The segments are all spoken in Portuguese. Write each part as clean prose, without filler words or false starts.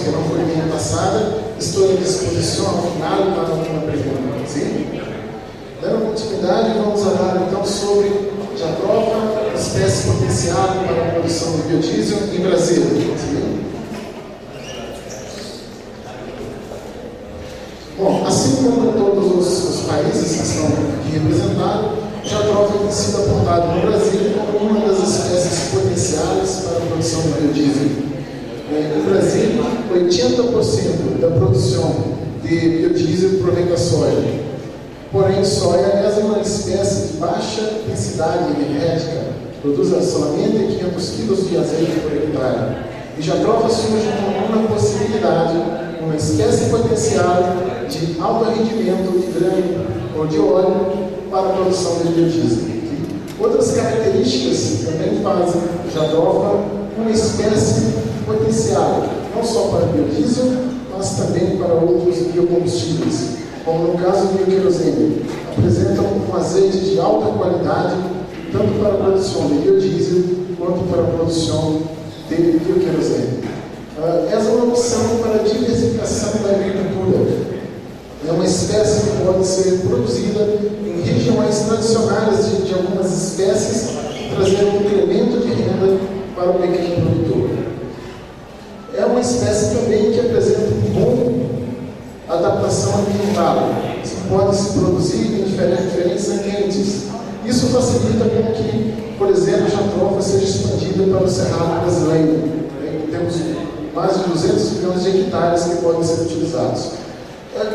que não foi bem passada, estou à disposição ao final para alguma pergunta. Sim? Dando continuidade, vamos falar então sobre jatropha, espécie potencial para a produção de biodiesel em Brasil. Sim? Bom, assim como em todos os países que estão aqui representados, jatropha tem sido apontado no Brasil como uma das espécies potenciais para a produção de biodiesel. No Brasil, 80% da produção de biodiesel provém da soja. Porém, soja é uma espécie de baixa densidade energética, produz somente 500 kg de azeite por hectare. E jatropha surge como uma possibilidade, uma espécie potencial de alto rendimento de grão ou de óleo para a produção de biodiesel. Outras características também fazem jatropha uma espécie potencial, não só para biodiesel, mas também para outros biocombustíveis, como no caso do bioquerosene. Apresentam um azeite de alta qualidade, tanto para a produção de biodiesel, quanto para a produção de bioquerosene. Essa é uma opção para a diversificação da agricultura. É uma espécie que pode ser produzida em regiões tradicionais de algumas espécies, trazendo um incremento de renda para o pequeno produtor. É uma espécie também que apresenta uma boa adaptação ambiental. Isso pode se produzir em diferentes ambientes. Isso facilita com que, por exemplo, a jatropha seja expandida para o Cerrado brasileiro. Temos mais de 200 milhões de hectares que podem ser utilizados.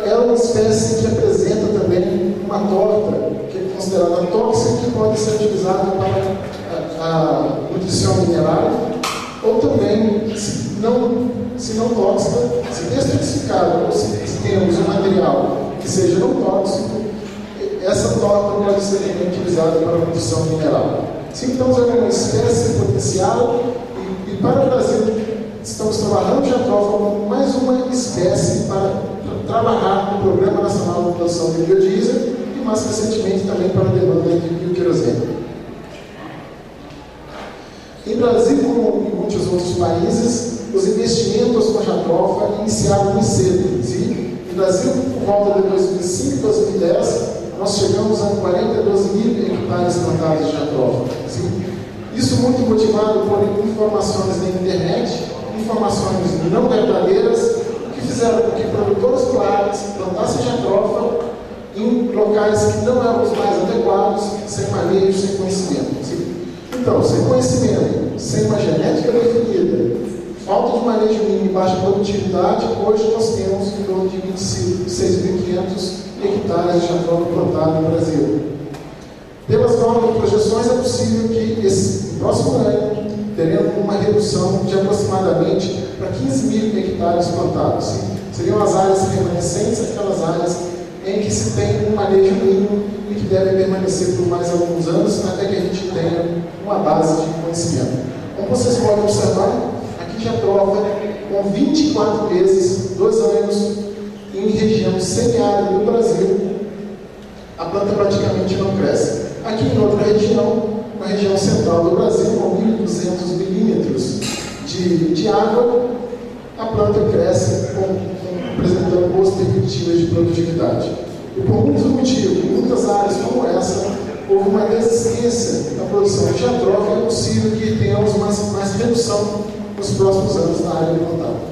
É uma espécie que apresenta também uma torta, que é considerada tóxica, que pode ser utilizada para a nutrição mineral, ou também, se não tóxica, se detoxificada, ou se temos um material que seja não tóxico, essa torta pode ser também utilizada para a nutrição mineral. Então, é uma espécie potencial e para o Brasil, estamos trabalhando jatropha como mais uma espécie para trabalhar no Programa Nacional de Produção de Biodiesel e, mais recentemente, também para a demanda de bioquerosene. Em Brasil, como em muitos outros países, os investimentos com jatropha iniciaram muito cedo. Sim? No Brasil, por volta de 2005 e 2010, nós chegamos a 42 mil hectares plantados de jatropha. Isso muito motivado por informações na internet, informações não verdadeiras, que fizeram com que produtores rurais plantassem jatropha em locais que não eram os mais adequados, sem manejo, sem conhecimento. Então, sem conhecimento, sem uma genética definida, falta de manejo mínimo e baixa produtividade, hoje nós temos em torno de 26.500 hectares de jatropha plantado no Brasil. Pelas novas projeções, é possível que no próximo ano teremos uma redução de aproximadamente para 15 mil hectares plantados. Seriam as áreas remanescentes, aquelas áreas em que se tem um manejo mínimo e que deve permanecer por mais alguns anos, até que a gente tenha uma base de conhecimento. Como vocês podem observar, aqui jatropha com 24 meses, 2 anos, em região semiárida do Brasil, a planta praticamente não cresce. Aqui em outra região, na região central do Brasil, com 1.200 milímetros de água, a planta cresce apresentando boas perspectivas de produtividade. E por muitos motivos, em muitas áreas como essa, houve uma desistência na produção de jatropha, é possível que tenhamos mais redução nos próximos anos na área plantada.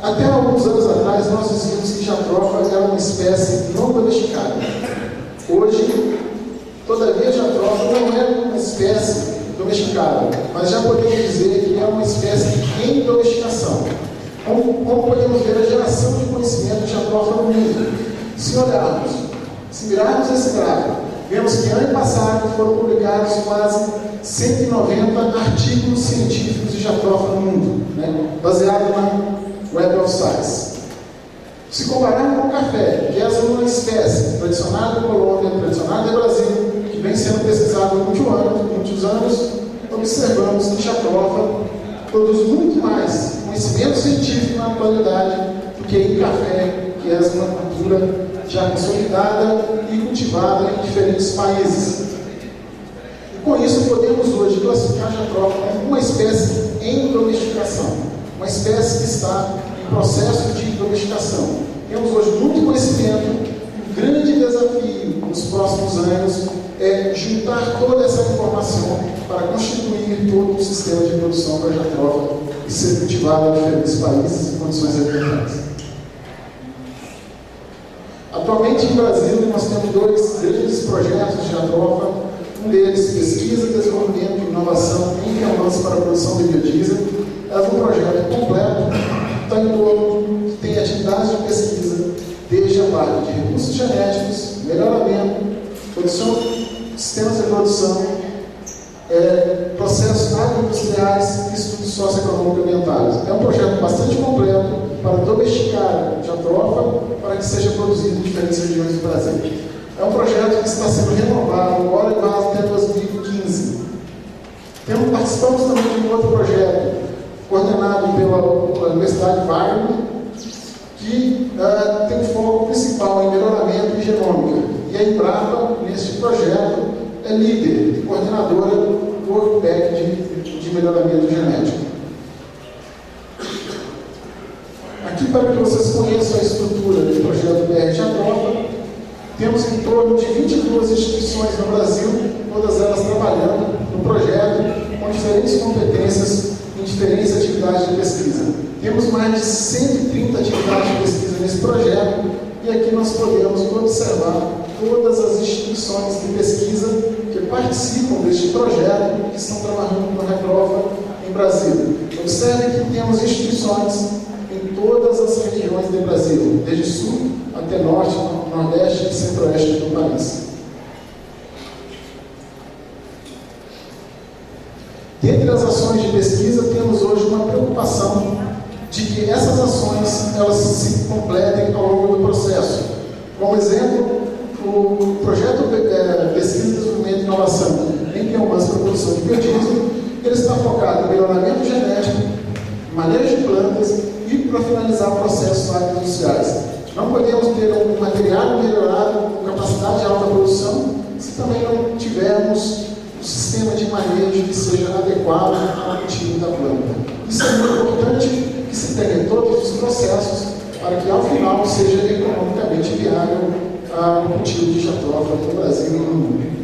Até alguns anos atrás, nós dizíamos que jatropha era uma espécie não domesticada. Hoje, todavia, jatropha não é uma espécie domesticada, mas já podemos dizer que é uma espécie em domesticação. Como podemos ver a geração de conhecimento de jatropha no mundo? Se mirarmos esse gráfico, vemos que ano passado foram publicados quase 190 artigos científicos de jatropha no mundo, baseado na Web of Science. Se compararmos com o café, que é uma espécie tradicional da Colômbia, tradicional do Brasil, que vem sendo pesquisado há muitos anos, observamos que jatropha produz muito mais conhecimento científico na atualidade do que em café, que é uma cultura já consolidada e cultivada em diferentes países. E com isso podemos hoje classificar jatropha como uma espécie em domesticação, uma espécie que está em processo de domesticação. Temos hoje muito conhecimento. O grande desafio nos próximos anos é juntar toda essa informação para constituir todo um sistema de produção para a jatrófala e ser cultivado em diferentes países e condições ambientais. Atualmente, no Brasil, nós temos 2 grandes projetos de jatrófala. Um deles, pesquisa, desenvolvimento e inovação em biomasse para a produção de biodiesel. É um projeto completo, está em torno, que tem atividades de pesquisa, desde a parte de recursos genéticos, melhoramento, produção, sistemas de produção, processos agroindustriais e estudos socioeconômicos ambientais. É um projeto bastante completo para domesticar jatrófala para que seja produzido em diferentes regiões do Brasil. É um projeto que está sendo renovado, agora e vai até 2015. Participamos também de um outro projeto, coordenado pela Universidade de Wagner, que tem um foco principal em melhoramento e genômica. E a Embrapa, neste projeto, é líder e coordenadora do workpack de melhoramento genético. Aqui, para que vocês conheçam a estrutura do projeto BR Jatrófala, temos em torno de 22 instituições no Brasil, todas elas trabalhando no projeto, com diferentes competências em diferentes atividades de pesquisa. Temos mais de 130 atividades de pesquisa nesse projeto, e aqui nós podemos observar todas as instituições de pesquisa que participam deste projeto e que estão trabalhando no jatrófala em Brasília. Observe que temos instituições em todas as regiões do Brasil, desde sul até norte, nordeste e centro-oeste do país. Dentre as ações de pesquisa, temos hoje uma preocupação de que essas ações elas se completem ao longo do processo. Como exemplo, o projeto Pesquisa, Desenvolvimento e Inovação em Biomasse para a Produção de Biodiesel, ele está focado em melhoramento genético, manejo de plantas e para finalizar processos agroindustriais. Não podemos ter um material melhorado com capacidade de alta produção se também não tivermos um sistema de manejo que seja adequado ao cultivo da planta. Isso é muito importante que se tenha todos os processos para que ao final seja economicamente viável o cultivo de jatrófala no Brasil e no mundo.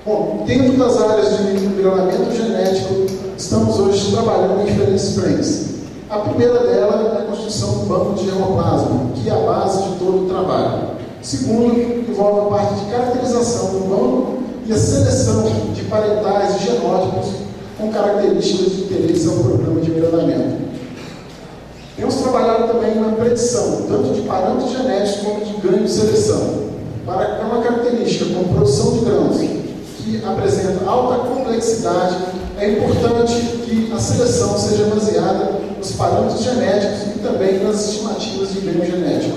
Bom, dentro das áreas de melhoramento genético, estamos hoje trabalhando em diferentes frentes. A primeira dela é a construção do banco de germoplasma, que é a base de todo o trabalho. Segundo, envolve a parte de caracterização do banco e a seleção de parentais e genótipos com características de interesse ao programa de melhoramento. Temos trabalhado também na predição, tanto de parâmetros genéticos como de ganho de seleção. Para uma característica como produção de grãos, que apresenta alta complexidade, é importante que a seleção seja baseada nos parâmetros genéticos e também nas estimativas de ganho genético.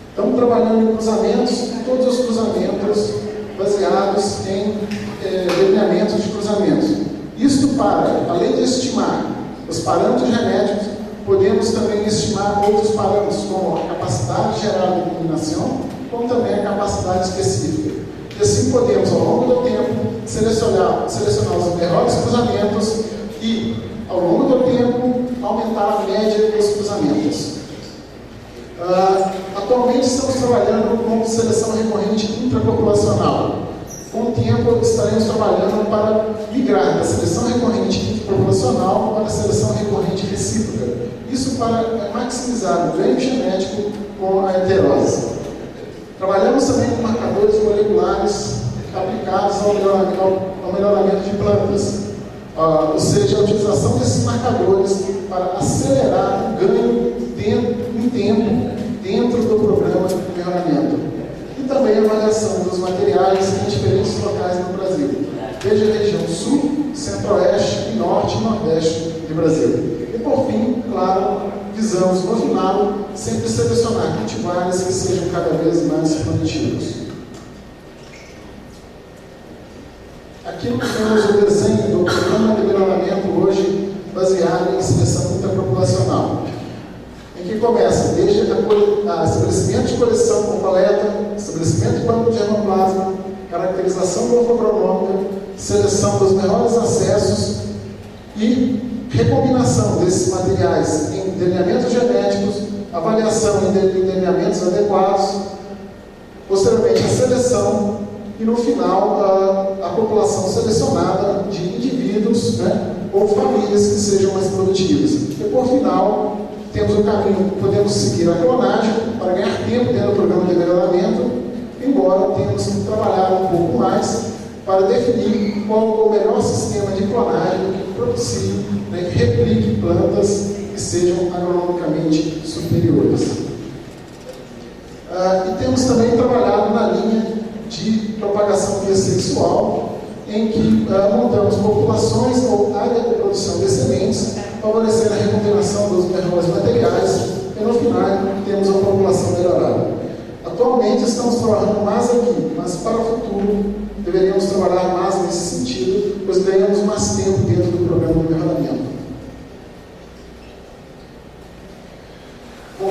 Estamos trabalhando em cruzamentos, todos os cruzamentos baseados em delineamentos de cruzamentos. Isto para, além de estimar os parâmetros genéticos, podemos também estimar outros parâmetros, como a capacidade geral de iluminação, como também a capacidade específica. E assim podemos, ao longo do tempo, selecionar os melhores cruzamentos e, ao longo do tempo, aumentar a média dos cruzamentos. Atualmente estamos trabalhando com seleção recorrente intrapopulacional. Com o tempo estaremos trabalhando para migrar da seleção recorrente intrapopulacional para a seleção recorrente recíproca. Isso para maximizar o ganho genético com a heterose. Trabalhamos também com marcadores moleculares aplicados ao melhoramento de plantas, ou seja, a utilização desses marcadores para acelerar o ganho em tempo dentro do programa de melhoramento. E também a avaliação dos materiais em diferentes locais no Brasil, desde a região sul, centro-oeste, norte e nordeste do Brasil. E por fim, claro, visamos no final sempre selecionar cultivares que sejam cada vez mais produtivos. Aqui temos o desenho do programa de melhoramento hoje baseado em seleção interpopulacional, em que começa desde estabelecimento de coleção com coleta, estabelecimento de banco de germoplasma, caracterização morfogronômica, seleção dos melhores acessos e recombinação desses materiais em delineamentos genéticos, avaliação em delineamentos adequados, posteriormente a seleção e, no final, a população selecionada de indivíduos, né, ou famílias que sejam mais produtivas. E, por final, temos o caminho, podemos seguir a clonagem para ganhar tempo dentro do programa de melhoramento, embora tenhamos que trabalhar um pouco mais para definir qual é o melhor sistema de clonagem que propicie, né, que replique plantas que sejam agronomicamente superiores. E temos também trabalhado na linha de propagação via sexual, em que montamos populações ou área de produção de sementes, favorecendo a recombinação dos melhores materiais, e no final temos uma população melhorada. Atualmente estamos trabalhando mais aqui, mas para o futuro deveríamos trabalhar mais nesse sentido, pois ganhamos mais tempo dentro do programa de melhoramento.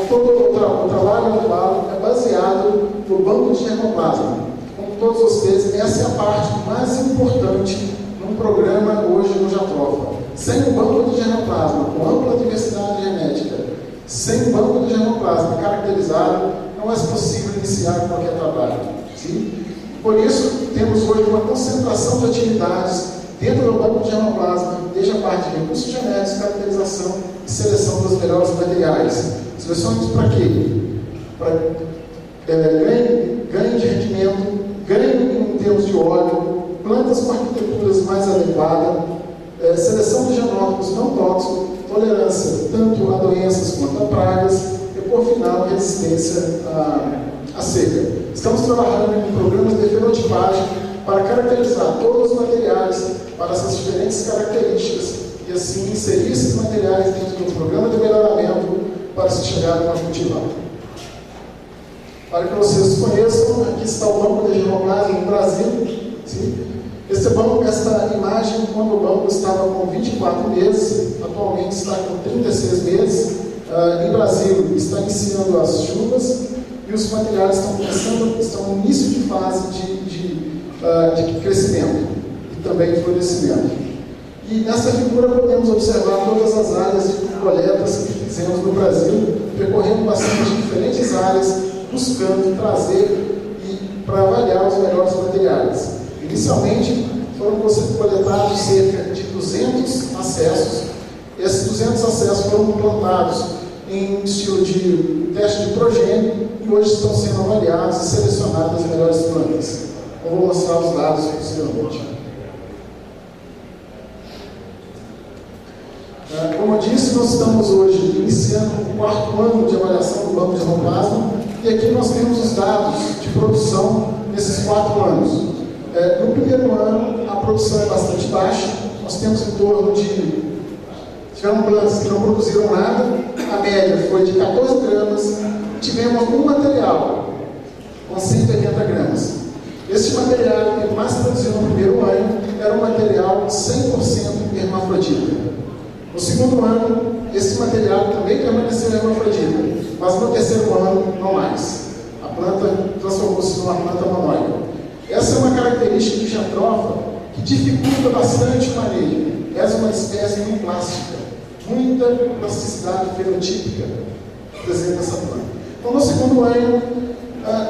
Todo o trabalho atual é baseado no banco de germoplasma. Como todos vocês, essa é a parte mais importante num programa hoje no Jatrofa. Sem um banco de germoplasma com ampla diversidade genética, sem um banco de germoplasma caracterizado, não é possível iniciar qualquer trabalho. Sim? Por isso, temos hoje uma concentração de atividades dentro do banco de germoplasma, desde a parte de recursos genéticos, caracterização e seleção dos melhores materiais. Seleções para quê? Para ganho de rendimento, ganho em termos de óleo, plantas com arquiteturas mais adequadas, seleção de genótipos não tóxicos, tolerância tanto a doenças quanto a pragas e, por final, resistência à seca. Estamos trabalhando em programas de fenotipagem para caracterizar todos os materiais para essas diferentes características e, assim, inserir esses materiais dentro do programa de melhoramento para se chegar a cultivar. Para que vocês conheçam, aqui está o banco de germoplasma no Brasil. Sim? Esta imagem, quando o banco estava com 24 meses, atualmente está com 36 meses. Em Brasil, está iniciando as chuvas e os materiais estão no início de fase de crescimento e também de florescimento. E nessa figura podemos observar todas as áreas de coletas que fizemos no Brasil, percorrendo bastante diferentes áreas, buscando trazer e para avaliar os melhores materiais. Inicialmente, foram coletados cerca de 200 acessos. Esses 200 acessos foram plantados em estilo de teste de progênio e hoje estão sendo avaliados e selecionadas as melhores plantas. Eu vou mostrar os dados posteriormente. Como eu disse, nós estamos hoje iniciando o 4º ano de avaliação do banco de germoplasma e aqui nós temos os dados de produção nesses 4 anos. No primeiro ano, a produção é bastante baixa, nós temos em torno de... Tivemos plantas que não produziram nada, a média foi de 14 gramas, tivemos um material com 180 gramas. Este material que mais produziu no primeiro ano era um material 100% hermafrodita. No segundo ano, esse material também permaneceu hermafrodita, mas no terceiro ano, não mais. A planta transformou-se numa planta monóica. Essa é uma característica de Jatropha que dificulta bastante o manejo. Essa é uma espécie muito plástica, muita plasticidade fenotípica presente nessa planta. Então, no segundo ano,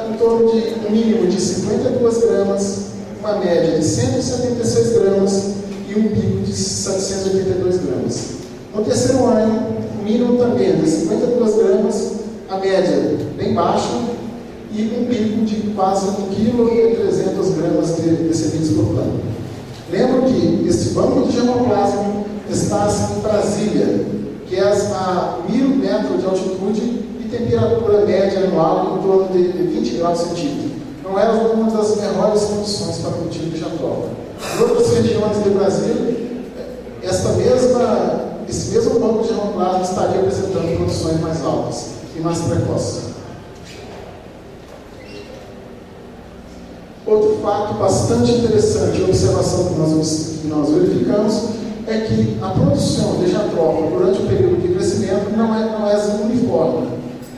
em torno de um mínimo de 52 gramas, uma média de 176 gramas e um pico de 782 gramas. No terceiro ano, o mínimo também de 52 gramas, a média bem baixa e um pico de quase 1,3 kg de sementes por planta. Lembro que este banco de germoplasma está em Brasília, que é a 1000 metros de altitude e temperatura média anual em torno de 20 graus centígrados. Não é uma das melhores condições para o cultivo de Jatropha. Em outras regiões do Brasil, esse mesmo banco de germoplasma estaria apresentando produções mais altas e mais precoces. Outro fato bastante interessante, observação que nós verificamos, é que a produção de Jatropha durante o período de crescimento não é uniforme.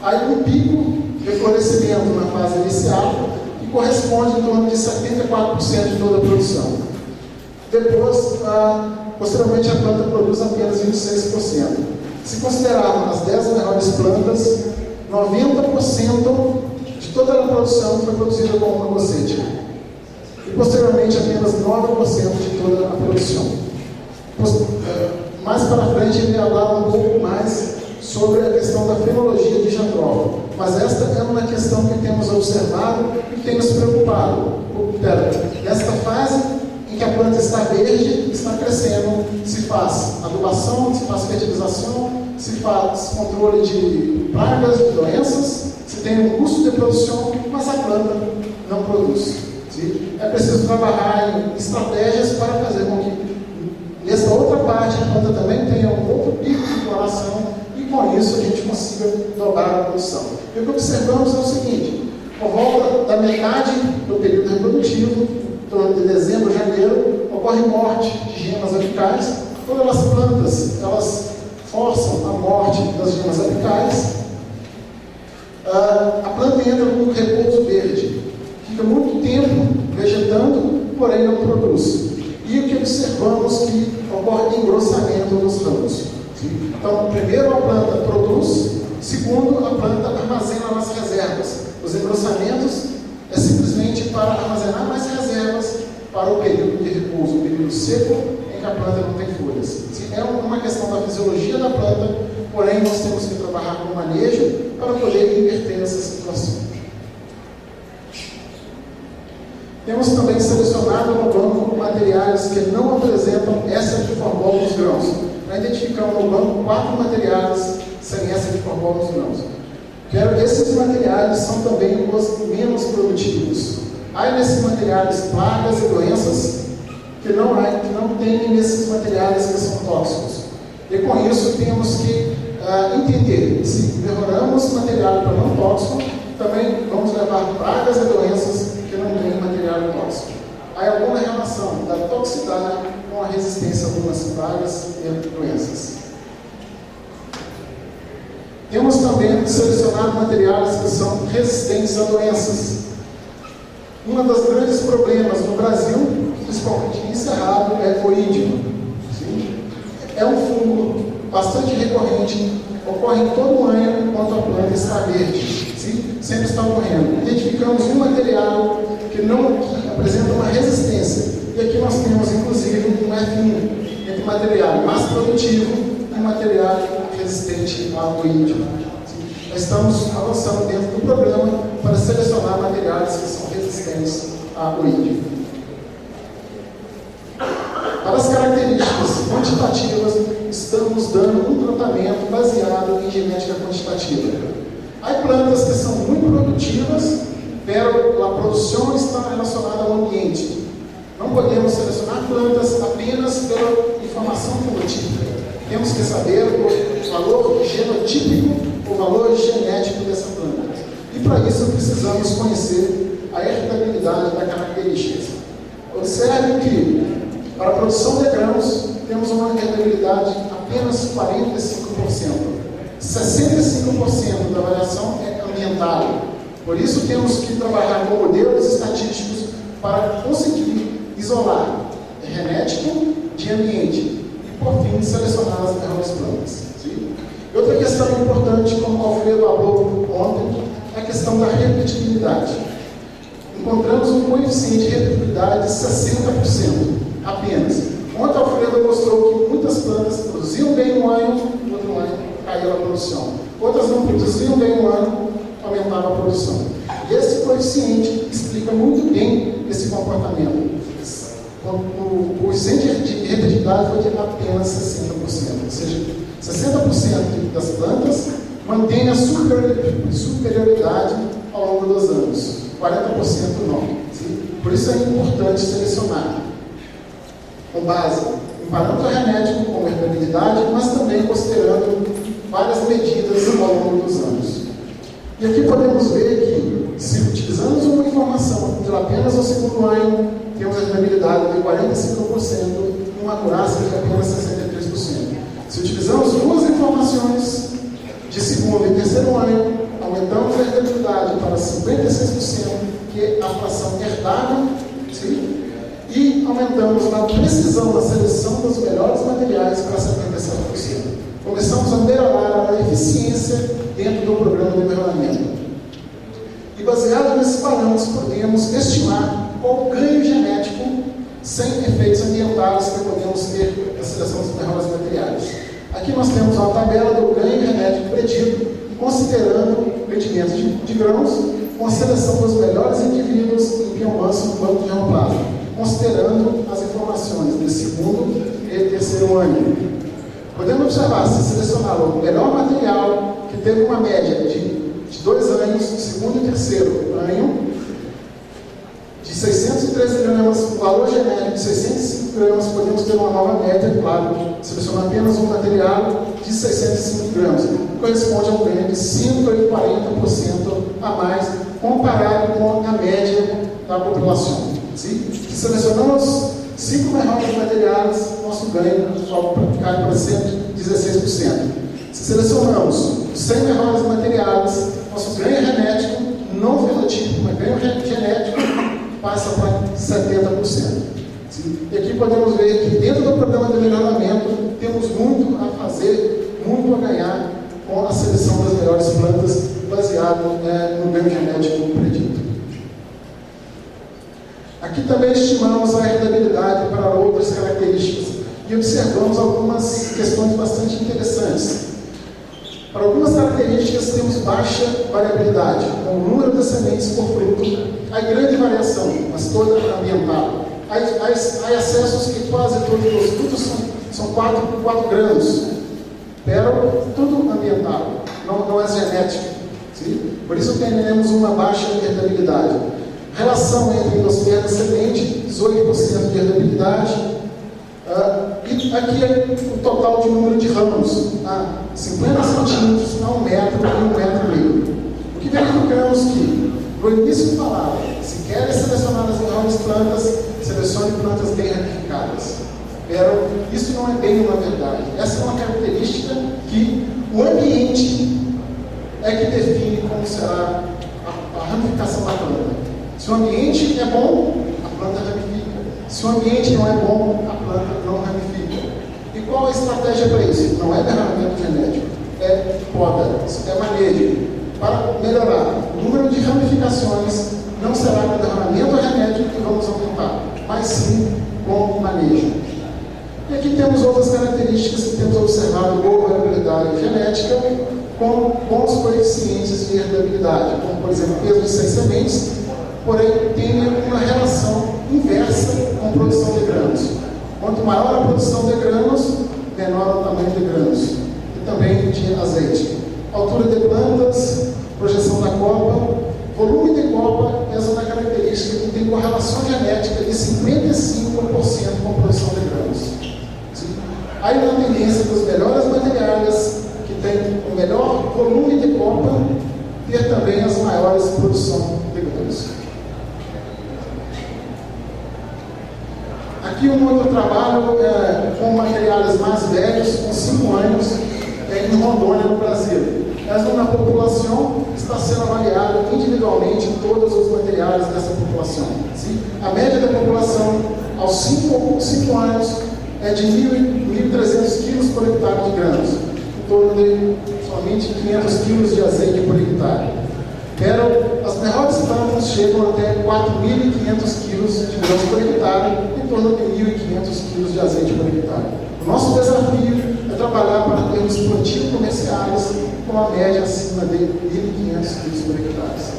Há um pico de florescimento na fase inicial que corresponde em torno de 74% de toda a produção. Depois, posteriormente, a planta produz apenas 26%. Se considerarmos as 10 melhores plantas, 90% de toda a produção foi produzida com uma cocete. E, posteriormente, apenas 9% de toda a produção. Mais para frente, ele vai falar um pouco mais sobre a questão da fenologia de jatrófilo. Mas esta é uma questão que temos observado e tem nos preocupado. Nesta fase em que a planta está verde, está crescendo, se faz adubação, se faz fertilização, se faz controle de pragas, de doenças, se tem um custo de produção, mas a planta não produz. Sim? É preciso trabalhar em estratégias para fazer com que nessa outra parte a planta também tenha um outro pico de floração e com isso a gente consiga dobrar a produção. E o que observamos é o seguinte: por volta da metade do período reprodutivo, em torno de dezembro, janeiro, ocorre morte de gemas apicais. Quando as plantas elas forçam a morte das gemas apicais, a planta entra no repouso verde, fica muito tempo vegetando, porém não produz. E o que observamos que ocorre engrossamento dos ramos. Então, primeiro a planta produz, segundo a planta armazena nas reservas. Os engrossamentos é simplesmente para armazenar mais reservas para o período de repouso, o período seco, em que a planta não tem folhas. É uma questão da fisiologia da planta, porém nós temos que trabalhar com o manejo para poder inverter essa situação. Temos também selecionado no banco materiais que não apresentam éster de formol nos grãos. Nós identificamos no banco 4 materiais sem éster de formol nos grãos. Esses materiais são também os menos produtivos. Há nesses materiais pragas e doenças que não tem nesses materiais que são tóxicos. E com isso temos que entender, se melhoramos material para não tóxico, também vamos levar pragas e doenças que não têm material tóxico. Há alguma relação da toxicidade com a resistência a algumas pragas e doenças. Temos também selecionado materiais que são resistentes a doenças. Um dos grandes problemas no Brasil, principalmente em Cerrado, é o oídio. É um fungo bastante recorrente, ocorre em todo o ano enquanto a planta está verde. Sempre está ocorrendo. Identificamos um material que apresenta uma resistência. E aqui nós temos, inclusive, um F1 entre material mais produtivo e material resistente ao oídio. Nós estamos avançando dentro do programa para selecionar materiais que são resistentes ao oídio. Para as características quantitativas, estamos dando um tratamento baseado em genética quantitativa. Há plantas que são muito produtivas, pero a produção está relacionada ao ambiente. Não podemos selecionar plantas apenas pela informação fenotípica. Temos que saber o valor genotípico, o valor genético dessa planta. E para isso precisamos conhecer a hereditariedade da característica. Observe que para a produção de grãos temos uma hereditariedade apenas 45%. 65% da variação é ambiental. Por isso temos que trabalhar com modelos estatísticos para conseguir isolar genético de ambiente e, por fim, selecionar as melhores plantas. Sim? E outra questão importante, como o Alfredo falou ontem, é a questão da repetibilidade. Encontramos um coeficiente de repetibilidade de 60% apenas. Ontem o Alfredo mostrou que muitas plantas produziam bem um ano, no outro ano caiu a produção. Outras não produziam bem um ano, aumentava a produção. E esse coeficiente explica muito bem esse comportamento. O coeficiente de repetibilidade foi de apenas 60%. Ou seja, 60% das plantas mantém a superioridade ao longo dos anos. 40% não. Sim? Por isso é importante selecionar com base em parâmetro genético, como hereditariedade, mas também considerando várias medidas ao longo dos anos. E aqui podemos ver que, se utilizamos uma informação de apenas o segundo ano, temos a hereditariedade de 45% e uma acurácia de apenas 63%. Se utilizamos duas informações de segundo e terceiro ano, aumentamos a hereditariedade para 56%, que é a fração herdável, sim? E aumentamos na precisão da seleção dos melhores materiais para 77%. Começamos a melhorar a eficiência dentro do programa de melhoramento. E baseado nesses parâmetros, podemos estimar qual ganho genético sem efeitos ambientais que podemos ter na seleção dos melhores materiais. Aqui nós temos uma tabela do ganho genético predido, considerando rendimentos de grãos, com a seleção dos melhores indivíduos em biomasse no banco de germoplasma, considerando as informações de segundo e terceiro ano. Podemos observar, se selecionar o melhor material, que teve uma média de 2 anos, segundo e terceiro ano, de 613 gramas, o valor genético de 605 gramas, podemos ter uma nova média, claro, selecionar apenas um material de 605 gramas, que corresponde a um ganho de 140% a mais, comparado com a média da população. Se selecionamos 5 melhores materiais, nosso ganho só cai para 116%. Se selecionamos 100 melhores materiais, nosso ganho genético, não fenotípico, mas ganho genético, passa para 70%. Sim? E aqui podemos ver que dentro do programa de melhoramento temos muito a fazer, muito a ganhar com a seleção das melhores plantas baseado no ganho genético predito. Aqui também estimamos a herdabilidade para outras características e observamos algumas questões bastante interessantes. Para algumas características temos baixa variabilidade, com o número de sementes por fruto, há grande variação, mas toda ambiental. Há excessos que quase todos os frutos são 4 grãos, pero tudo ambiental, não é genético. Sim? Por isso teremos uma baixa herdabilidade. Relação entre endosperma e semente, 18% de herdabilidade. E aqui é o total de número de ramos, 50 centímetros a 1 metro e 1,5 metro. O que verificamos que, no início falava, se querem selecionar as melhores plantas, selecione plantas bem ramificadas. Isso não é bem uma verdade. Essa é uma característica que o ambiente é que define como será a ramificação da planta. Se o ambiente é bom, a planta ramifica. Se o ambiente não é bom, a planta não ramifica. E qual a estratégia para isso? Não é melhoramento genético, é poda, é manejo. Para melhorar o número de ramificações, não será com melhoramento genético que vamos aumentar, mas sim com manejo. E aqui temos outras características que temos observado: boa variabilidade genética, com bons coeficientes de herdabilidade, como por exemplo peso de 100 sementes, porém tem uma relação inversa com produção de grãos. Quanto maior a produção de grãos, menor o tamanho de grãos. E também de azeite. Altura de plantas, projeção da copa, volume de copa é uma característica que tem correlação genética de 55% com a produção de grãos. Há uma tendência dos melhores materiais, que tem o melhor volume de copa, ter também as maiores produção de grãos. Aqui um outro trabalho com materiais mais velhos, com 5 anos, em Rondônia, no Brasil. Essa na população está sendo avaliada individualmente todos os materiais dessa população. Sim? A média da população aos 5 anos é de 1.300 quilos por hectare de grãos, em torno de somente 500 quilos de azeite por hectare. As melhores plantas chegam até 4.500 quilos de grãos por hectare, em torno de 1.500 quilos de azeite por hectare. O nosso desafio é trabalhar para termos plantios comerciais com a média acima de 1.500 quilos por hectare.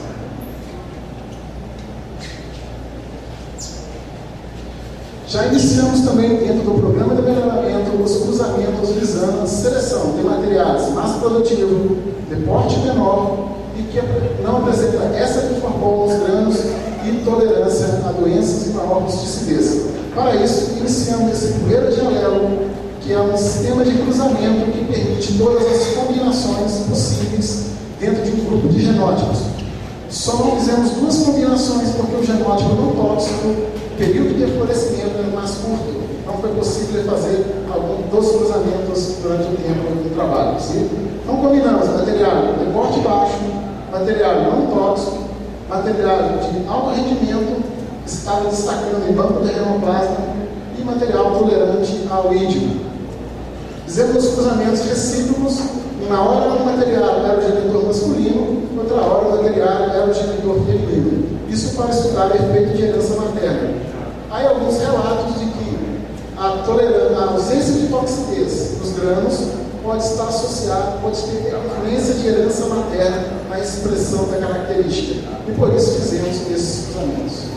Já iniciamos também dentro do programa de melhoramento os cruzamentos visando a seleção de materiais mais produtivos, de porte menor e que não apresenta essa que formou os grãos e tolerância a doenças e maior rusticidez. Para isso, iniciamos esse primeiro dialelo, que é um sistema de cruzamento que permite todas as combinações possíveis dentro de um grupo de genótipos. Só não fizemos 2 combinações porque o genótipo não tóxico, o período de florescimento era mais curto, não foi possível fazer algum dos cruzamentos durante o tempo do trabalho. Sim? Então combinamos material de porte baixo, material não tóxico, material de alto rendimento, estava destacando em banco de renoplasma e material tolerante ao ídio. Fizemos os cruzamentos recíprocos, uma hora o material era o genitor masculino, outra hora o material era o genitor feminino. Isso para estudar o efeito de herança materna. Há alguns relatos de que a ausência de toxidez nos granos pode estar associada, pode ter influência de herança materna na expressão da característica. E por isso fizemos esses cruzamentos.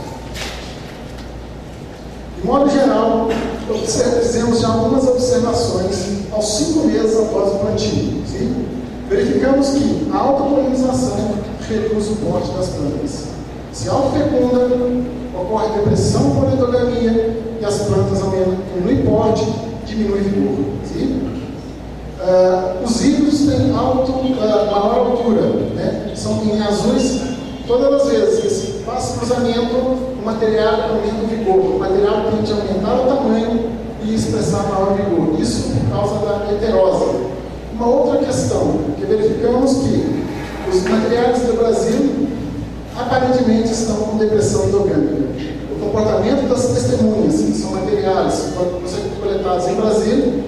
De modo geral, fizemos já algumas observações aos 5 meses após o plantio. Sim? Verificamos que a autopolinização reduz o porte das plantas. Se autofecunda, ocorre depressão por endogamia e as plantas diminuem porte, diminui vigor. Sim? Os híbridos têm maior altura, né? São em azuis. Todas as vezes que se faz cruzamento, o material aumenta o vigor, o material tende a aumentar o tamanho e expressar maior vigor. Isso por causa da heterose. Uma outra questão, que verificamos que os materiais do Brasil aparentemente estão com depressão endogâmica. O comportamento das testemunhas, que são materiais coletados em Brasília,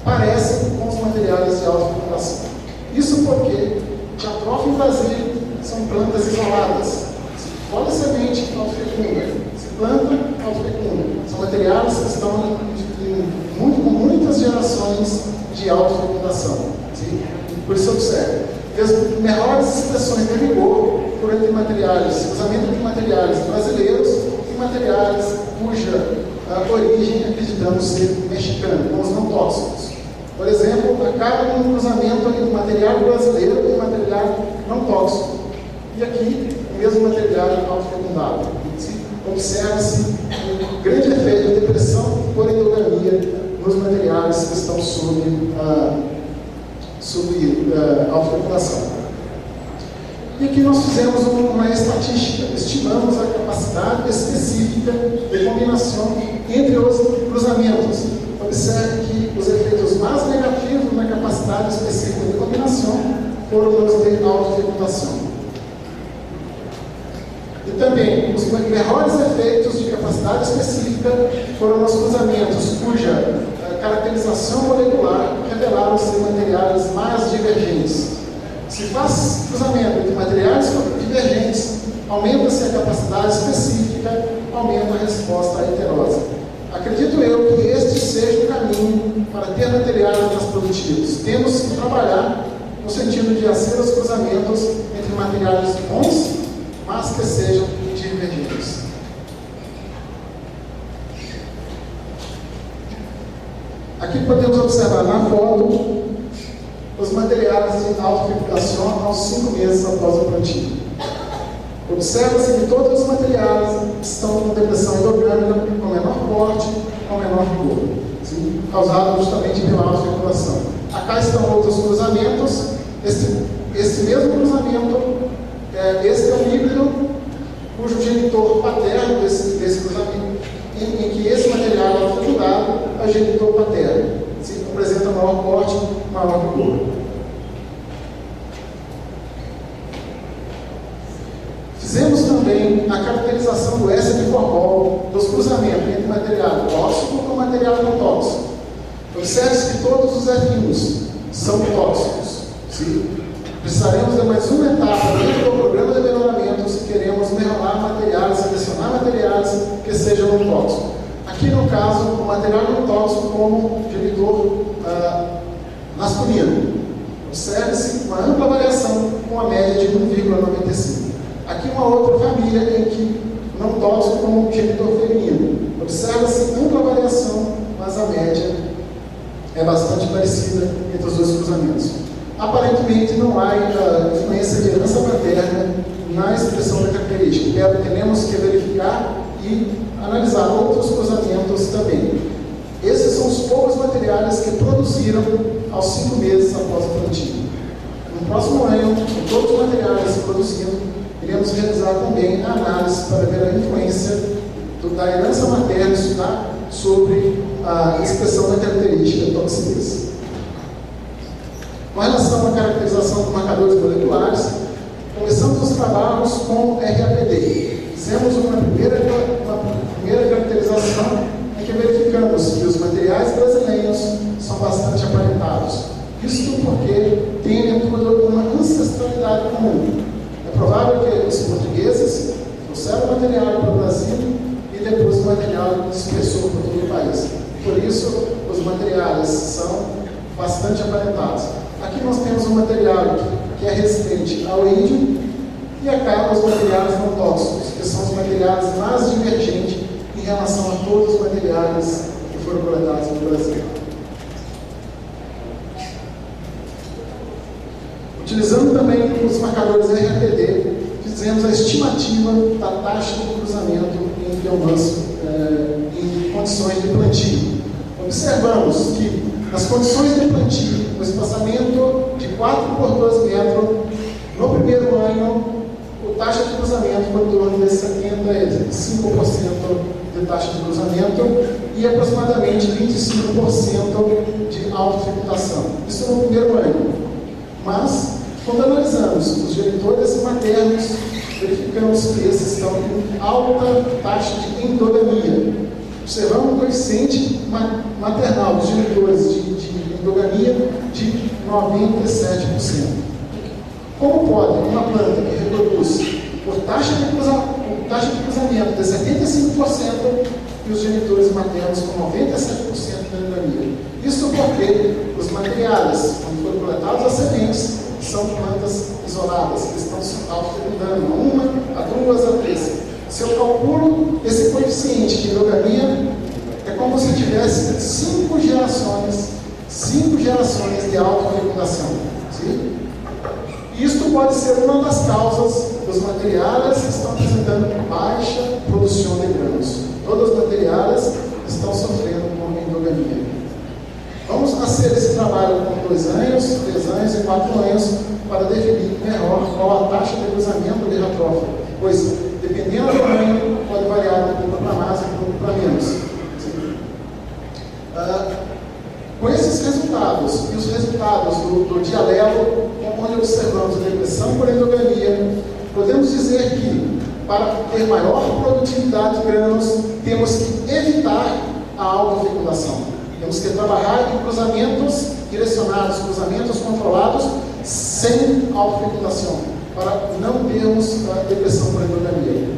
parecem com os materiais de autofecundação. Isso porque Jatropha em Brasília são plantas isoladas. Se colhe semente, autofecunda. Se planta, autofecunda. São materiais que estão com muitas gerações de autofecundação. Por isso observe. As melhores expressões de vigor por entre materiais, cruzamento de materiais brasileiros e materiais cuja origem acreditamos ser mexicana, com os não tóxicos. Por exemplo, acaba um cruzamento entre material brasileiro e material não tóxico. E aqui, o mesmo material autofecundado. Observa-se um grande efeito de depressão por endogamia nos materiais que estão sob autofecundação. E aqui nós fizemos uma estatística, estimamos a capacidade específica de combinação entre os cruzamentos. Observe que os efeitos mais negativos na capacidade específica de combinação foram os de autofecundação. E também, os melhores efeitos de capacidade específica foram os cruzamentos cuja caracterização molecular revelaram ser materiais mais divergentes. Se faz cruzamento entre materiais divergentes, aumenta-se a capacidade específica, aumenta a resposta à heterose. Acredito eu que este seja o caminho para ter materiais mais produtivos. Temos que trabalhar no sentido de fazer os cruzamentos entre materiais bons, mas que sejam divergentes. Aqui podemos observar na foto os materiais de autofecundação aos 5 meses após o plantio. Observa-se que todos os materiais estão com depressão endogâmica, com menor porte, com menor vigor, causado justamente pela autofecundação. Acá estão outros cruzamentos. Este mesmo cruzamento, este é um híbrido cujo genitor paterno desse cruzamento, em que esse material é autofecundado, é o genitor paterno. Apresenta maior porte, maior vigor. Fizemos também a caracterização do S de formol dos cruzamentos entre material tóxico com material não tóxico. Observe-se que todos os F1s são tóxicos. Precisaremos de mais uma etapa dentro do programa de melhoramento se queremos melhorar materiais, selecionar materiais que sejam não tóxicos. Aqui no caso, o material não tóxico como genitor masculino. Observe-se uma ampla variação com a média de 1,95. Aqui uma outra família em que não tóxico como genitor feminino. Observa-se ampla variação, mas a média é bastante parecida entre os dois cruzamentos. Aparentemente não há influência de herança materna na expressão da característica. Teremos que verificar e analisar outros cruzamentos também. Esses são os poucos materiais que produziram aos 5 meses após o plantio. No próximo ano, com todos os materiais produzindo, iremos realizar também a análise para ver a influência da herança materna sobre a expressão da característica toxidez. Com relação à caracterização de marcadores moleculares, começamos os trabalhos com RAPD. Fizemos uma primeira propriedade comum. É provável que os portugueses trouxeram o material para o Brasil e depois o material dispersou por todo o país. Por isso, os materiais são bastante aparentados. Aqui nós temos um material que é resistente ao índio e acaba os materiais não tóxicos, que são os materiais mais divergentes em relação a todos os materiais que foram coletados no Brasil. Utilizando também os marcadores RAPD, fizemos a estimativa da taxa de cruzamento em biomassa em condições de plantio. Observamos que nas condições de plantio, o espaçamento de 4 por 2 metros, no primeiro ano, a taxa de cruzamento foi em torno de 75% de taxa de cruzamento e aproximadamente 25% de autofecundação. Isso no primeiro ano. Mas, quando analisamos os genitores maternos, verificamos que esses estão com alta taxa de endogamia. Observamos um coeficiente maternal dos genitores de endogamia de 97%. Como pode uma planta que reproduz por taxa de cruzamento de 75% e os genitores maternos com 97% de endogamia? Isso porque os materiais, quando foram coletados as sementes, são plantas isoladas, que estão se autofecundando, a 2, a 3. Se eu calculo esse coeficiente de endogamia, é como se tivesse 5 gerações de autofecundação. Sim? Isto pode ser uma das causas dos materiais que estão apresentando baixa produção de grãos. Todos os materiais estão sofrendo com endogamia. Vamos fazer esse trabalho com 2 anos, 3 anos e 4 anos para definir melhor qual a taxa de cruzamento de retrófilo, pois, dependendo do tamanho, pode variar um pouco para mais e um pouco para menos. Com esses resultados e os resultados do dialelo, onde observamos a depressão por endogamia, podemos dizer que, para ter maior produtividade de grãos, temos que evitar a autofecundação. Temos que trabalhar em cruzamentos direcionados, cruzamentos controlados, sem autofecundação, para não termos depressão por endogamia.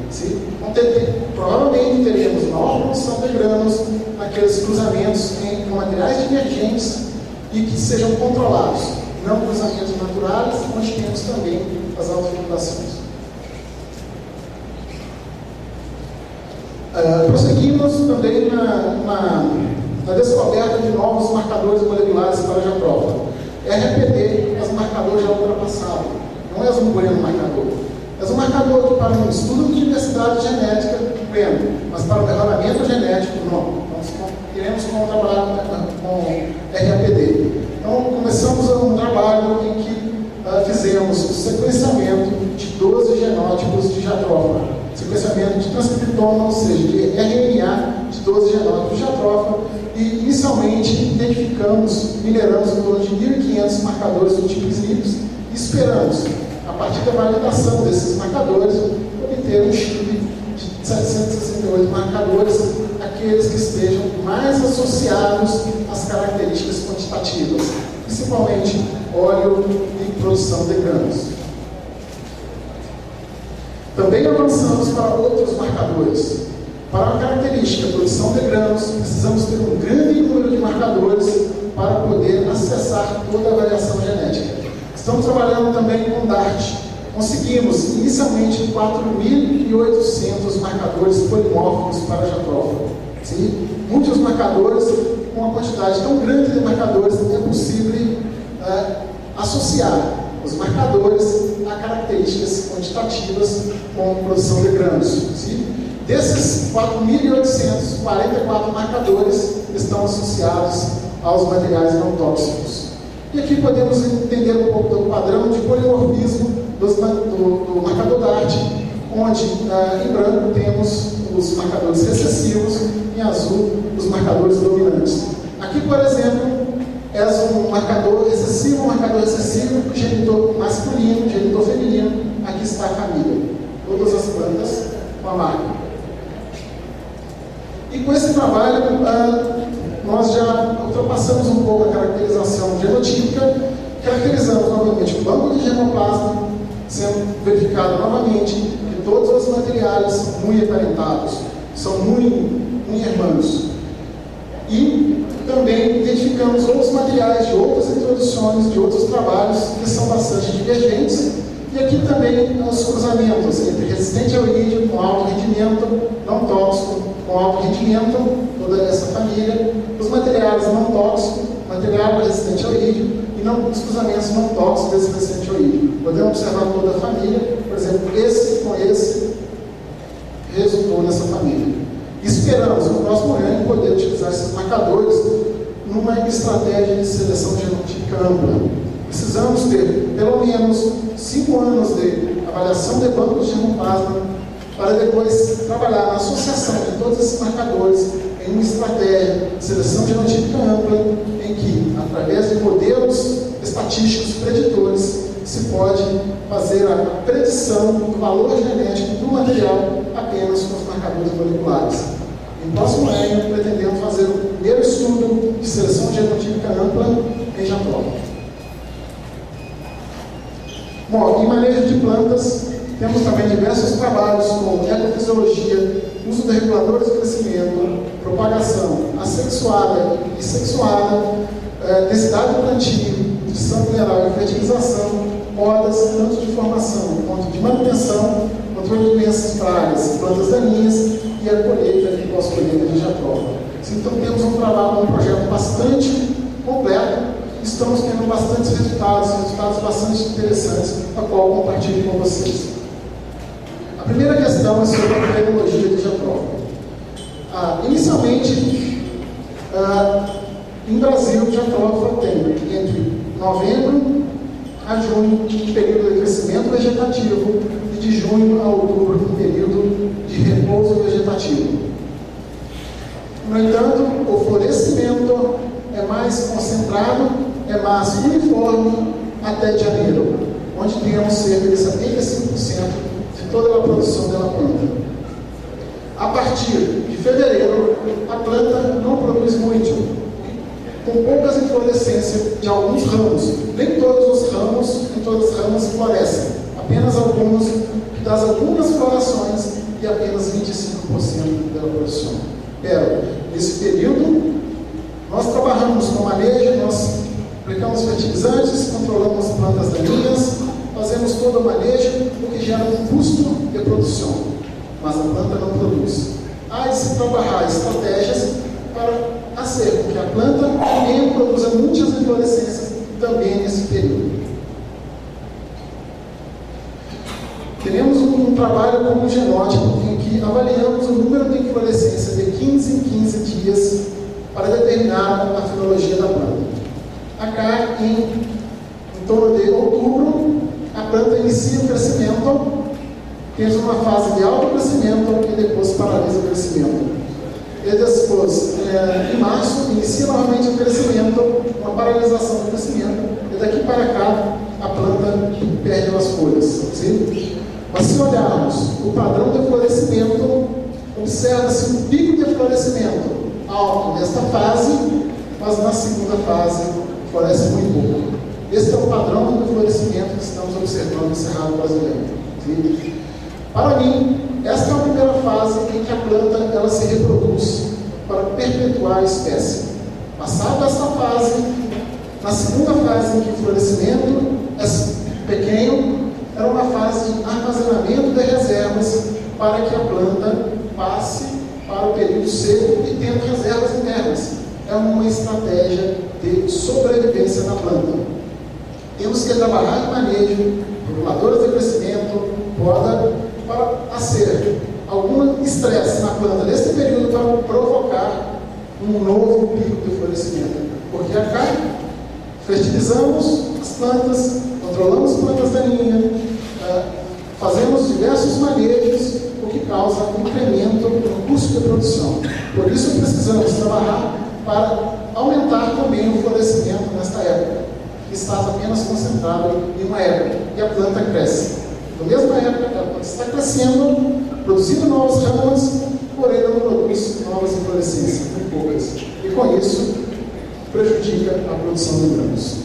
Provavelmente teremos maior produção de grãos naqueles cruzamentos com materiais divergentes e que sejam controlados, não cruzamentos naturais, onde temos também as autofecundações. Prosseguimos também na descoberta de novos marcadores moleculares para a jatrófila. RAPD, as marcadores já ultrapassados. Não é um bueno marcador. É um marcador que, para um estudo de diversidade genética, pleno, mas para o melhoramento genético, não. Nós queremos trabalhar com RAPD. Então, começamos um trabalho em que fizemos o sequenciamento de 12 genótipos de jatrófila. Sequenciamento de transcriptoma, ou seja, de RNA de 12 genótipos de jatrófila, e inicialmente identificamos, mineramos em torno de 1.500 marcadores do tipo SNPs e esperamos, a partir da validação desses marcadores, obter um chip de 768 marcadores, aqueles que estejam mais associados às características quantitativas, principalmente óleo e produção de grãos. Também avançamos para outros marcadores. Para a característica produção de grãos, precisamos ter um grande número de marcadores para poder acessar toda a variação genética. Estamos trabalhando também com DART. Conseguimos inicialmente 4.800 marcadores polimórficos para a jatrófila. Muitos marcadores, com uma quantidade tão grande de marcadores, é possível associar os marcadores a características quantitativas com produção de grãos. Desses 4.800, 44 marcadores estão associados aos materiais não tóxicos. E aqui podemos entender um pouco do padrão de polimorfismo do marcador DART, onde em branco temos os marcadores recessivos, em azul os marcadores dominantes. Aqui, por exemplo, é um marcador recessivo genitor masculino, genitor feminino. Aqui está a família. Todas as plantas com a marca. E com esse trabalho, nós já ultrapassamos um pouco a caracterização genotípica, caracterizamos novamente o banco de genoplasma, sendo verificado novamente que todos os materiais são muito aparentados, são muito irmãos. E também identificamos outros materiais de outras introduções, de outros trabalhos que são bastante divergentes. E aqui também os cruzamentos entre resistente ao irídio com alto rendimento, não tóxico com alto rendimento, toda essa família, os materiais não tóxicos, material resistente ao irídio, e não, os cruzamentos não tóxicos resistentes ao irídio. Podemos observar toda a família, por exemplo, esse com esse resultou nessa família. Esperamos no próximo ano poder utilizar esses marcadores numa estratégia de seleção genotípica ampla. Precisamos ter pelo menos 5 anos de avaliação de bancos de genoplasma para depois trabalhar na associação de todos esses marcadores em uma estratégia de seleção genotípica ampla, em que, através de modelos estatísticos preditores, se pode fazer a predição do valor genético do material apenas com os marcadores moleculares. No próximo ano, pretendemos fazer o primeiro estudo de seleção genotípica ampla em Jatrófila. Bom, em manejo de plantas, temos também diversos trabalhos como ecofisiologia, uso de reguladores de crescimento, propagação assexuada e sexuada, densidade do plantio, nutrição mineral e fertilização, podas, tanto de formação quanto de manutenção, controle de doenças, pragas, plantas daninhas e a colheita e pós-colheita de Jatrófila. Então temos um projeto bastante completo. Estamos tendo bastantes resultados bastante interessantes, a qual eu compartilho com vocês. A primeira questão é sobre a febridologia de Jatrófila. Inicialmente, em Brasil, Jatrófila tem entre novembro a junho um período de crescimento vegetativo e de junho a outubro um período de repouso vegetativo. No entanto, o florescimento é mais concentrado, é mais uniforme até janeiro, onde temos cerca de 75% de toda a produção da planta. A partir de fevereiro, a planta não produz muito, com poucas inflorescências de alguns ramos. Nem todos os ramos, nem todas as ramas florescem, apenas alguns, das algumas florações e apenas 25% da produção. Nesse período, nós trabalhamos com manejo, nós aplicamos fertilizantes, controlamos plantas daninhas, fazemos todo o manejo, o que gera um custo de produção, mas a planta não produz. Há de se trabalhar estratégias para fazer com que a planta também produza muitas inflorescências também nesse período. Teremos um trabalho com um genótipo em que avaliamos o número de inflorescência de 15 em 15 dias para determinar a fenologia da planta. Acá, em torno de outubro, a planta inicia o crescimento, temos uma fase de alto crescimento e depois paralisa o crescimento. E depois, em março, inicia novamente o crescimento, uma paralisação do crescimento, e daqui para cá, a planta perde as folhas. Sim? Mas se olharmos o padrão de florescimento, observa-se um pico de florescimento alto nesta fase, mas na segunda fase floresce muito pouco. Esse é o padrão de florescimento que estamos observando no Cerrado brasileiro. Sim? Para mim, esta é a primeira fase em que a planta ela se reproduz para perpetuar a espécie. Passada esta fase, na segunda fase em que o florescimento é pequeno, era uma fase de armazenamento de reservas para que a planta passe para o período seco e tendo reservas internas. É uma estratégia de sobrevivência na planta. Temos que trabalhar em manejo, reguladores de crescimento, poda, para fazer algum estresse na planta neste período para provocar um novo pico de florescimento. Porque acá fertilizamos as plantas, controlamos plantas daninhas, fazemos diversos manejos, o que causa um incremento no custo de produção. Por isso precisamos trabalhar para aumentar também o florescimento nesta época, que está apenas concentrado em uma época, e a planta cresce. Na mesma época, a planta está crescendo, produzindo novas ramas, porém não produz novas inflorescências, muito poucas. E com isso, prejudica a produção de grãos.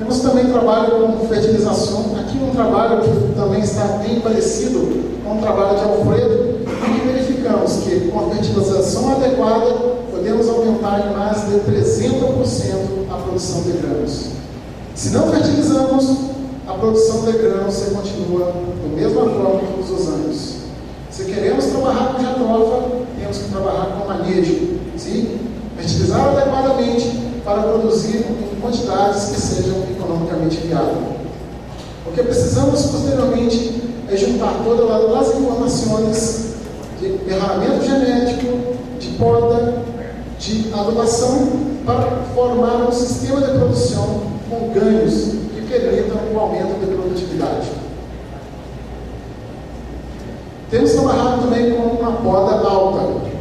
Temos também trabalho com fertilização. Aqui um trabalho que também está bem parecido com o trabalho de Alfredo, e que verificamos que com a fertilização adequada podemos aumentar em mais de 300% a produção de grãos. Se não fertilizamos, a produção de grãos se continua da mesma forma todos os anos. Se queremos trabalhar com jatropha, temos que trabalhar com manejo. Sim? Fertilizar adequadamente para produzir em quantidades que sejam economicamente viáveis. O que precisamos posteriormente é juntar todas as informações de derramamento genético, de poda, de adubação, para formar um sistema de produção com ganhos que permitam o aumento de produtividade. Temos trabalhado também com uma poda alta.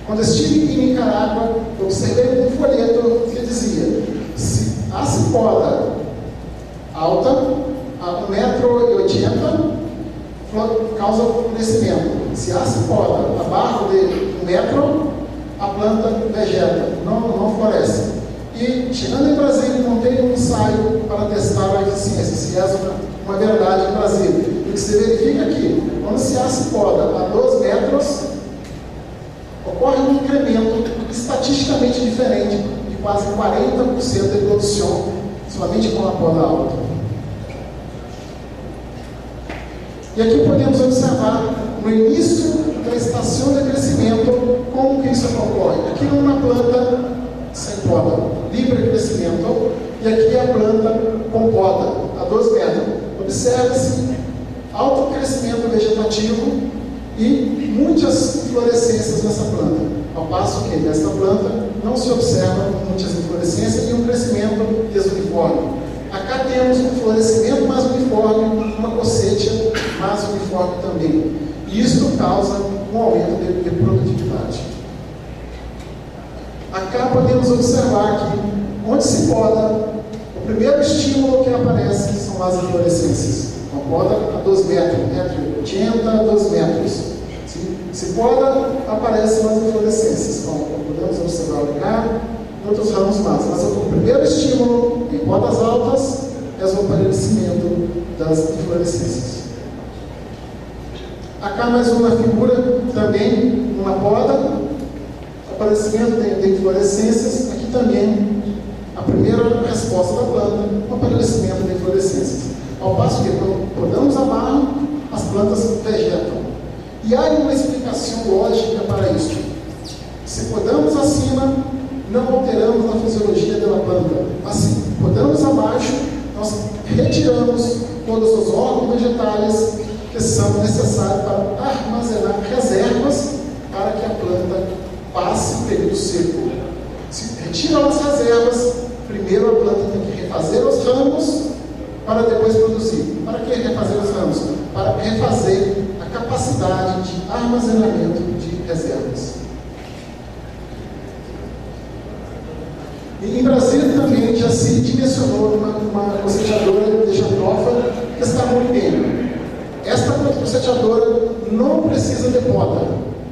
Quando estive em Nicarágua, observei um folheto que dizia: se a poda alta, a 1,80 m, causa crescimento. Se a poda abaixo de 1 metro, a planta vegeta, não floresce. E, chegando em Brasília, montei um ensaio para testar a eficiência, se é uma verdade em Brasília. O que se verifica aqui, quando se poda a 2 metros, ocorre um incremento estatisticamente diferente de quase 40% de produção, somente com a poda alta. E aqui podemos observar, no início da estação de crescimento, como que isso ocorre. Aqui é uma planta sem poda, livre crescimento, e aqui é a planta com poda, a 2 metros. Observe-se alto crescimento vegetativo e muitas inflorescências nessa planta. Ao passo que nesta planta não se observa muitas inflorescências e um crescimento desuniforme. Acá temos um florescimento mais uniforme, uma cossétia mais uniforme também. E isso causa um aumento de produtividade. Acá podemos observar que, onde se poda, o primeiro estímulo que aparece são as inflorescências. Uma poda a 2 metros, 1,80 m a 2 metros. Se poda, aparecem as inflorescências. Como podemos observar cá, em outros ramos mais. Mas o primeiro estímulo em podas altas é o aparecimento das inflorescências. Acá mais uma figura, também uma poda, aparecimento de inflorescências. Aqui também a primeira resposta da planta, o aparecimento de inflorescências. Ao passo que quando podamos abaixo, as plantas vegetam. E há uma explicação lógica para isso. Se podamos acima, não alteramos a fisiologia da planta. Mas se podamos abaixo, nós retiramos todos os órgãos vegetais que são necessários para armazenar reservas para que a planta passe o período seco. Se retiram as reservas, primeiro a planta tem que refazer os ramos para depois produzir. Para que refazer os ramos? Para refazer a capacidade de armazenamento de reservas. E em Brasília também já se dimensionou uma cosechadora de jatropha que está muito bem. Esta cosechadora não precisa de poda.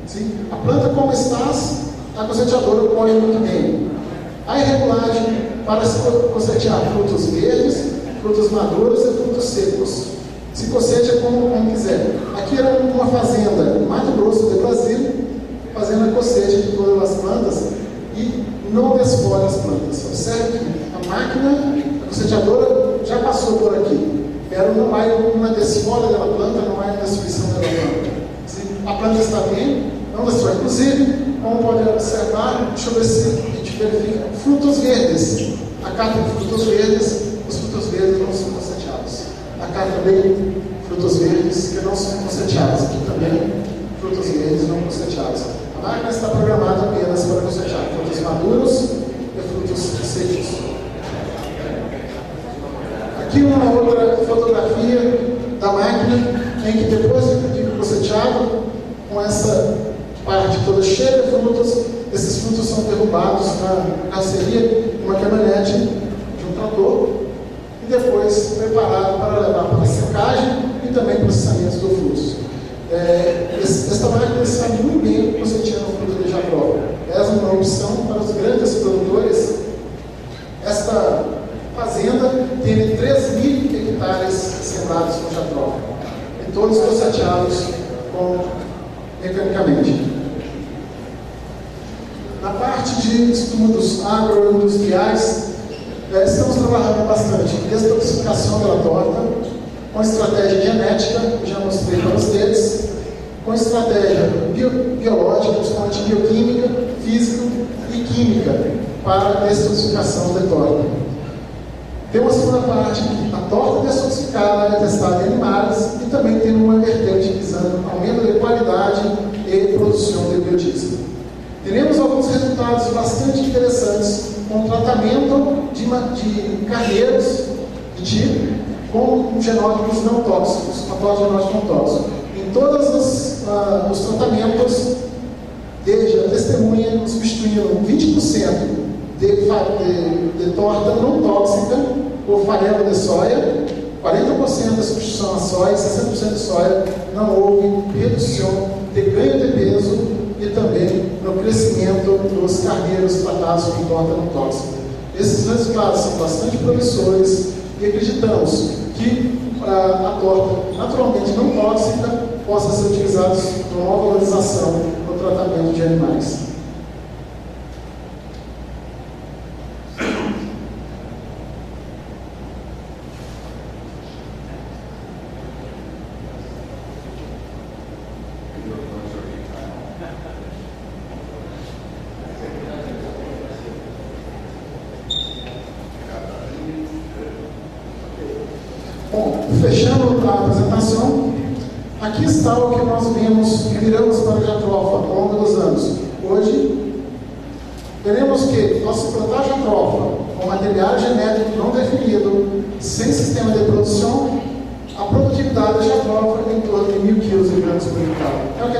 Sim? A planta como está, a cosechadora colhe muito bem. A regulagem para se cosetear frutos verdes, frutos maduros e frutos secos. Se cosecha como quiser. Aqui era uma fazenda em Mato Grosso de Brasília, fazendo a cosecha de todas as plantas e não desfolha as plantas. Observe que a máquina, a coseteadora, já passou por aqui. Ela não há uma desfolha da planta, não há uma destruição da planta. Se a planta está bem, não destrói. Inclusive, como pode observar, deixa eu ver se a gente verifica, frutos verdes. Acá tem frutos verdes, os frutos verdes não são coseteados. Acá também frutos verdes que não são coseteados. Aqui também frutos verdes não coseteados. A máquina está programada apenas para cosetear frutos maduros e frutos secos. Aqui uma outra fotografia da máquina em que depois de coseteado, com essa parte toda cheia de frutos, esses frutos são derrubados na carroceria, uma caminhonete de um trator e depois preparado para levar para a secagem e também processamento dos frutos. Esta máquina está muito bem coseteando o fruto de jatropha. Essa é uma opção para os grandes produtores. Esta fazenda tem 3.000 hectares sembrados com jatrófilo, e todos cosseteados mecanicamente. Na parte de estudos agroindustriais, estamos trabalhando bastante em detoxificação da torta, com estratégia genética, que já mostrei para vocês, com estratégia biológica, principalmente bioquímica, física e química, para a detoxificação da torta. Tem uma segunda parte que a torta detoxificada é testada em animais e também tem uma vertente visando aumento de qualidade e produção de biodiesel. Teremos alguns resultados bastante interessantes com o tratamento de carneiros de tipo com genótipos não tóxicos, patógenos não tóxicos. Em todos os tratamentos, desde a testemunha substituindo 20% de torta não tóxica por farelo de soia, 40% da substituição à soia, 60% de soia, não houve redução de ganho de peso e também no crescimento dos carneiros tratados com torta não tóxica. Esses resultados são bastante promissores e acreditamos que a torta naturalmente não tóxica possa ser utilizada com uma valorização no tratamento de animais. Bom, fechando a apresentação, aqui está o que nós viramos para a jatrófila ao longo dos anos. Hoje, veremos que, ao se plantar jatrófila com material genético não definido, sem sistema de produção, a produtividade da jatrófila é em torno de 1.000 kg de grãos por hectare. É o que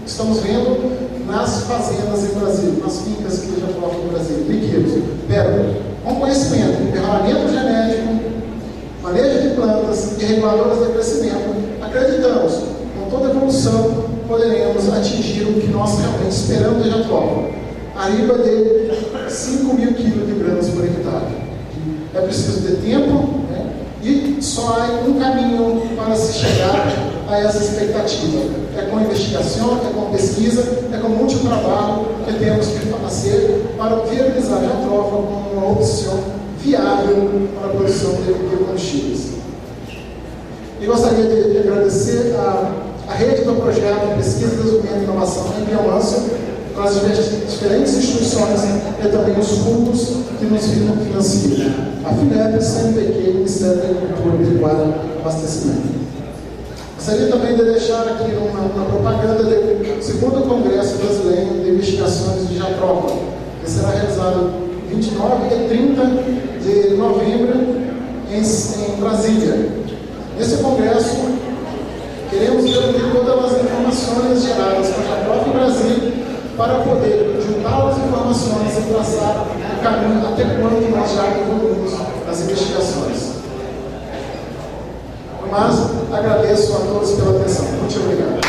estamos vendo nas fazendas em Brasil, nas fincas de jatrófila no Brasil, 1.000 kg. Pero, com conhecimento, ferramenta genético, manejo de plantas e reguladoras de crescimento, acreditamos que com toda evolução poderemos atingir o que nós realmente esperamos de jatrófila, arriba de 5.000 kg de grãos por hectare. É preciso de tempo, né? E só há um caminho para se chegar a essa expectativa. É com investigação, é com pesquisa, é com muito trabalho que temos que fazer para viabilizar a jatrófila como uma opção viável para a produção de biocombustíveis. E gostaria de agradecer a rede do projeto de pesquisa, desenvolvimento e inovação em Biomâncio, com as diferentes instituições e também os fundos que nos financiam. A FINEP, CNPq, Ministério da Agricultura, Pecuária e Abastecimento. Gostaria também de deixar aqui uma propaganda do segundo Congresso Brasileiro de Investigações de Jatrófila, que será realizado 29 e 30 de novembro em Brasília. Nesse congresso, queremos reunir todas as informações geradas por jatrófila em Brasília para poder juntar as informações e traçar o caminho até quando nós já evoluímos nas investigações. Mas agradeço a todos pela atenção. Muito obrigado.